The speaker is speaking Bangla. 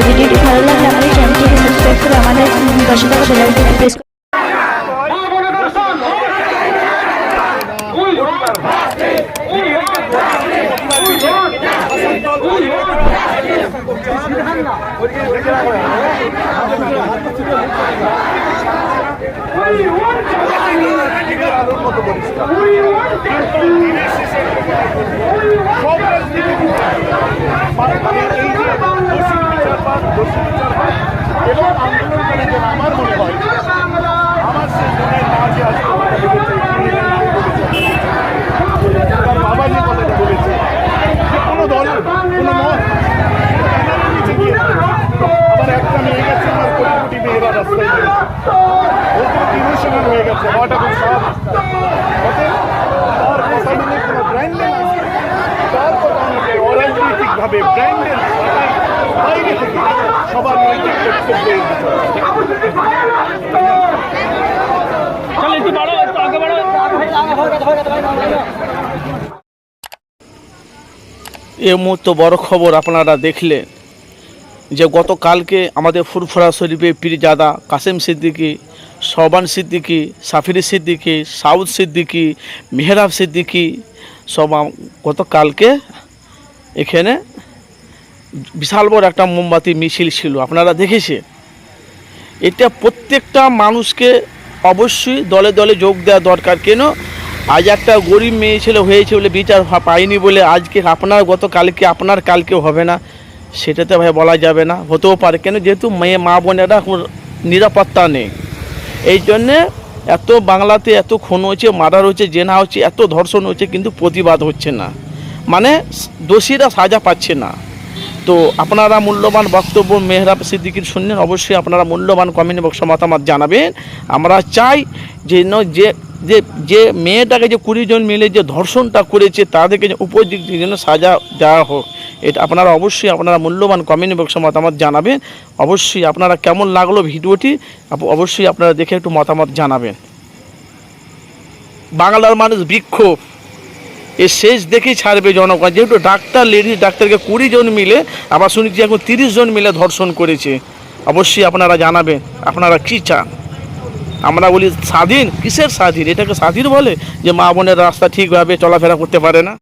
ভিডিওটি ভালো লাগলে আমাদের চ্যানেলটিকে সাবস্ক্রাইব করে আমাদের পাশে থাকা বেল আইকনটি প্রেস এবং আন্দোলনকারী যে আমার মনে হয় আমার সেই মনের মা যে আজকে তার বাবা যে কথাটা বলেছে যে কোনো দল কোনো মত নিচে গিয়ে আবার একটা মেয়ে গেছে আমার কোটি কোটি মেয়েরা রাস্তায় গিয়েছে ও তো ইমোশনাল হয়ে গেছে হওয়াটা খুব স্বাভাবিক তার কথাগুলো কোনো ব্র্যান্ডেন আছে তার কথা অনুযায়ী অরাজনৈতিকভাবে ব্র্যান্ডেন বাইরে থেকে সবার নৈতিক কর্তব্যের এই মুহূর্তে বড় খবর আপনারা দেখলেন যে গতকালকে আমাদের ফুরফুরা শরীফে পীরজাদা কাসেম সিদ্দিকী, শবান সিদ্দিকী, সাফিরি সিদ্দিকী, সাউদ সিদ্দিকী, মেহরাব সিদ্দিকী সব গতকালকে এখানে বিশাল বড় একটা মোমবাতি মিছিল ছিল, আপনারা দেখেছেন। এটা প্রত্যেকটা মানুষকে অবশ্যই দলে দলে যোগ দেওয়া দরকার। কেন আজ একটা গরিব মেয়ে ছেলে হয়েছে বলে বিচার পায়নি বলে আজকে আপনার গতকালকে আপনার কালকেও হবে না, সেটাতে ভাই বলা যাবে না, হতেও পারে। কেন যেহেতু মেয়ে মা বোনেরা নিরাপত্তা নেই, এই জন্যে এত বাংলাতে এত খুন হচ্ছে, মার্ডার হচ্ছে, জেনা হচ্ছে, এত ধর্ষণ হচ্ছে, কিন্তু প্রতিবাদ হচ্ছে না, মানে দোষীরা সাজা পাচ্ছে না। তো আপনারা মূল্যবান বক্তব্য মেহরাব সিদ্দিকীর শুনলেন, অবশ্যই আপনারা মূল্যবান কমেন্ট বক্সে মতামত জানাবেন। আমরা চাই যে যে যে মেয়েটাকে যে 20 জন মিলে যে ধর্ষণটা করেছে তাদেরকে যে উপযুক্ত জন্য সাজা দেওয়া হোক, এটা আপনারা অবশ্যই আপনারা মূল্যবান কমেন্ট বক্সে মতামত জানাবেন। অবশ্যই আপনারা কেমন লাগলো ভিডিওটি অবশ্যই আপনারা দেখে একটু মতামত জানাবেন। বাংলার মানুষ বিক্ষোভ এর শেষ দেখেই ছাড়বে জনগণ, যেহেতু ডাক্তার লেডিস ডাক্তারকে 20 জন মিলে, আবার শুনেছি এখন 30 জন মিলে ধর্ষণ করেছে। অবশ্যই আপনারা জানাবেন আপনারা কী চান। আমরা বলি স্বাধীন, কিসের স্বাধীন? এটাকে স্বাধীন বলে যে মা বোনের রাস্তা ঠিকভাবে চলাফেরা করতে পারে না?